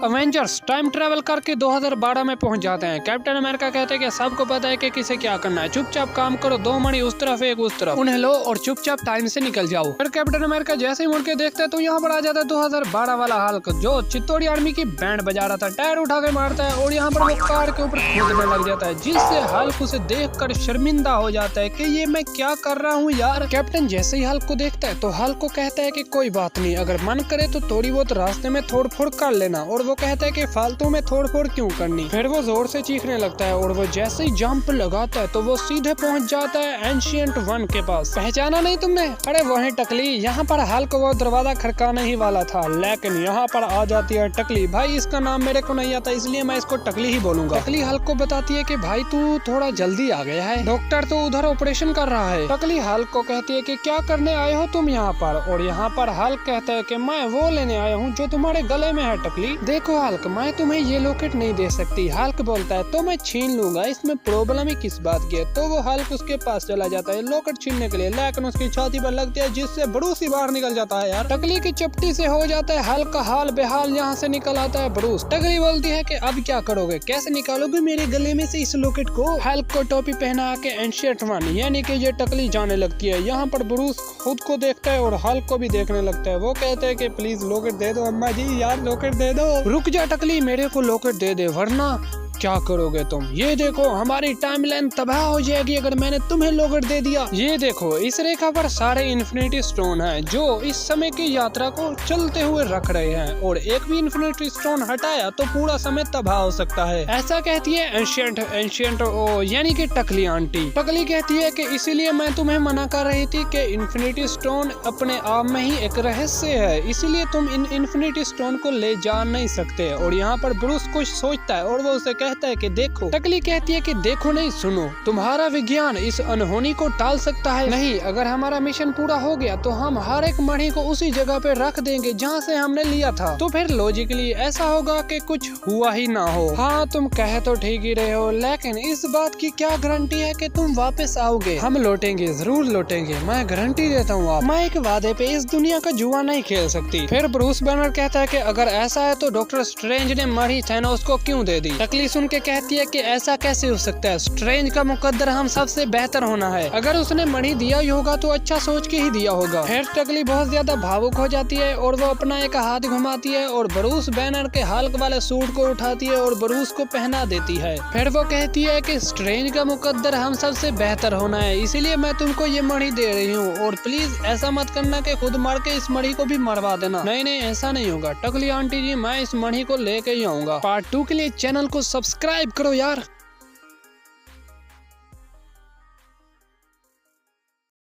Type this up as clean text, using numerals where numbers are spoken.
Avengers time travel करके 2012 में पहुंच जाते हैं। कैप्टन अमेरिका कहते हैं कि सबको पता है कि किसे क्या करना है, चुपचाप काम करो, 2 मणि उस तरफ एक उस तरफ, उन्हें लो और चुपचाप टाइम से निकल जाओ। फिर कैप्टन अमेरिका जैसे ही मुड़ के देखते हैं तो यहाँ पर आ जाता है 2012 वाला हल्क, जो चित्तौड़ी आर्मी की बैंड बजा रहा था, टायर उठा के मारता है और यहाँ पर वो कार के ऊपर कूदने लग जाता है, जिससे हल्क उसे देख कर शर्मिंदा हो जाता है कि ये मैं क्या कर रहा हूँ यार। कैप्टन जैसे ही हल्क को देखता है तो हल्क को कहता है कि कोई बात नहीं, अगर मन करे तो थोड़ी बहुत रास्ते में तोड़ फोड़ कर लेना, और वो कहता है कि फालतू में तोड़ फोड़ क्यों करनी। फिर वो जोर से चीखने लगता है और वो जैसे ही जंप लगाता है तो वो सीधे पहुंच जाता है एंशिएंट वन के पास। पहचाना नहीं तुमने? अरे वो है टकली। यहाँ पर हल्क वो दरवाजा खड़काने ही वाला था, लेकिन यहाँ पर आ जाती है टकली। भाई इसका नाम मेरे को नहीं आता इसलिए मैं इसको टकली ही बोलूंगा। टकली हल्क को बताती है कि भाई तू थोड़ा जल्दी आ गया है, डॉक्टर तो उधर ऑपरेशन कर रहा है। टकली हल्क को कहती है कि क्या करने आए हो तुम यहाँ पर, और यहाँ पर हल्क कहता है कि मैं वो लेने आया हूँ जो तुम्हारे गले में है टकली। देखो हल्क, मैं तुम्हें ये लॉकेट नहीं दे सकती। हल्क बोलता है तो मैं छीन लूंगा, इसमें प्रॉब्लम ही किस बात की है। तो वो हल्क उसके पास चला जाता है लॉकेट छीनने के लिए, लेकिन उसकी छाती पर लगती है जिससे ब्रूस ही बाहर निकल जाता है यार। टकली की चपटी से हो जाता है हल्क का हाल बेहाल, यहाँ से निकल आता है ब्रूस। टकली बोलती है कि अब क्या करोगे, कैसे निकालोगे मेरे गले में से इस लॉकेट को। हल्क को टोपी पहना के एंशिएंट वन यानी कि ये टकली जाने लगती है। यहाँ पर ब्रूस खुद को देखता है और हल्क को भी देखने लगता है। वो कहते हैं कि प्लीज लॉकेट दे दो अम्मा जी, यार लॉकेट दे दो। रुक जा टकली, मेरे को लॉकेट दे दे वरना क्या करोगे तुम। ये देखो हमारी टाइमलाइन तबाह हो जाएगी अगर मैंने तुम्हें लॉकेट दे दिया। ये देखो इस रेखा पर सारे इन्फिनिटी स्टोन हैं जो इस समय की यात्रा को चलते हुए रख रहे हैं, और एक भी इन्फिनिटी स्टोन हटाया तो पूरा समय तबाह हो सकता है। ऐसा कहती है एंशिएंट यानी कि टकली आंटी। टकली कहती है कि इसीलिए मैं तुम्हें मना कर रही थी कि इन्फिनिटी स्टोन अपने आप में ही एक रहस्य है, इसीलिए तुम इन इन्फिनिटी स्टोन को ले जा नहीं सकते। और यहाँ पर ब्रूस कुछ सोचता है और वो उसे कहता है कि देखो। टकली कहती है कि देखो नहीं सुनो, तुम्हारा विज्ञान इस अनहोनी को टाल सकता है नहीं। अगर हमारा मिशन पूरा हो गया तो हम हर एक मणि को उसी जगह पे रख देंगे जहाँ से हमने लिया था, तो फिर लॉजिकली ऐसा होगा कि कुछ हुआ ही ना हो। हाँ तुम कह तो ठीक ही रहे हो, लेकिन इस बात की क्या गारंटी है कि तुम वापस आओगे। हम लौटेंगे, जरूर लौटेंगे, मैं गारंटी देता हूँ। मैं एक वादे पे इस दुनिया का जुआ नहीं खेल सकती। फिर ब्रूस बैनर कहता है कि अगर ऐसा है तो डॉक्टर स्ट्रेंज ने मणि थैनोस को क्यों दे दी। टकली सुन के कहती है कि ऐसा कैसे हो सकता है, स्ट्रेंज का मुकद्दर हम सबसे बेहतर होना है, अगर उसने मणि दिया ही होगा तो अच्छा सोच के ही दिया होगा। फिर टकली बहुत ज्यादा भावुक हो जाती है और वो अपना एक हाथ घुमाती है और ब्रूस बैनर के हल्क वाले सूट को उठाती है और ब्रूस को पहना देती है। फिर वो कहती है कि स्ट्रेंज का मुकद्दर हम सबसे बेहतर होना है, इसीलिए मैं तुमको ये मणि दे रही हूँ, और प्लीज ऐसा मत करना कि खुद मार के इस मणि को भी मरवा देना। नहीं नहीं ऐसा नहीं होगा टकली आंटी जी, मैं इस मणि को लेके ही आऊंगा। पार्ट 2 के लिए चैनल को सब्सक्राइब करो यार।